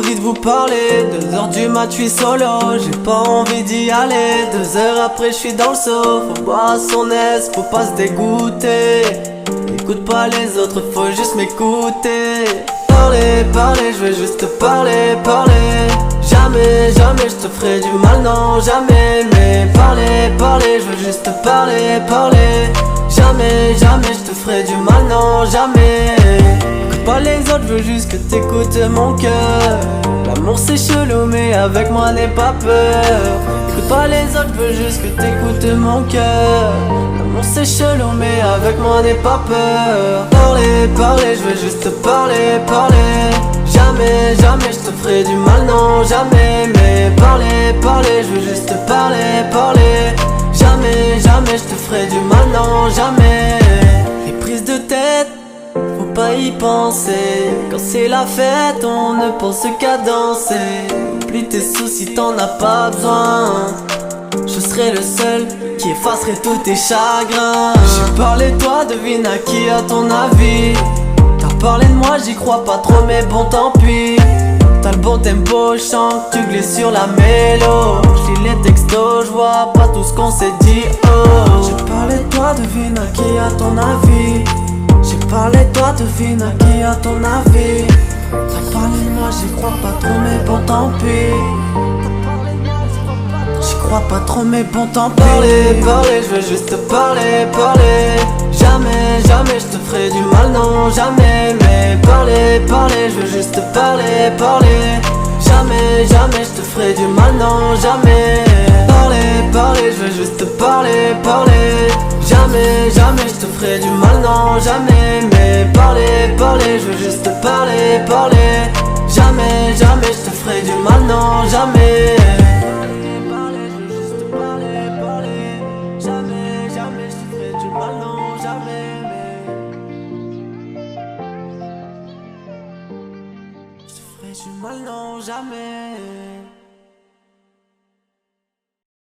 envie de vous parler. 2 heures du mat, j'suis solo, j'ai pas envie d'y aller. 2 heures après, j'suis dans le seau. Faut boire à son aise, faut pas se dégoûter. Écoute pas les autres, faut juste m'écouter. Parler, parler, je veux juste parler, parler. Jamais, jamais je te ferai du mal, non, jamais. Mais parler, parler, je veux juste parler, parler. Jamais, jamais je te ferai du mal, non, jamais. Écoute pas les autres, je veux juste que t'écoutes mon cœur. L'amour c'est chelou, mais avec moi n'aie pas peur. Écoute pas les autres, je veux juste que t'écoutes mon cœur. L'amour c'est chelou, mais avec moi n'aie pas peur. Parler, parler, je veux juste parler, parler. Jamais, jamais je te ferai du mal, non, jamais. Mais parler, parler, je veux juste parler, parler. Jamais, jamais je te ferai du mal, non, jamais. Les prises de tête, faut pas y penser. Quand c'est la fête, on ne pense qu'à danser. Oublie tes soucis, t'en as pas besoin. Je serai le seul qui effacerait tous tes chagrins. J'ai parlé de toi, devine à qui à ton avis. T'as parlé de moi, j'y crois pas trop, mais bon tant pis. T'as le bon tempo, chant, tu glisses sur la mélo. J'lis les textos, j'vois pas tout ce qu'on s'est dit, oh. J'ai parlé de toi, devine à qui à ton avis. J'ai parlé de toi, devine à qui à ton avis. T'as parlé de moi, j'y crois pas trop, mais bon tant pis. J'y crois pas trop, mais bon tant pis. Parler, parler, je veux juste parler, parler. Jamais, jamais je te ferai du mal, non, jamais. Mais parler, parler, je veux juste parler, parler. Jamais, jamais je te ferai du mal, non, jamais. Parler, parler, je veux juste parler, parler. Jamais, jamais je te ferai du mal, non, jamais. Mais parler, parler, je veux juste parler, parler. Jamais, jamais je te ferai du mal, non, jamais. Du mal, non, jamais.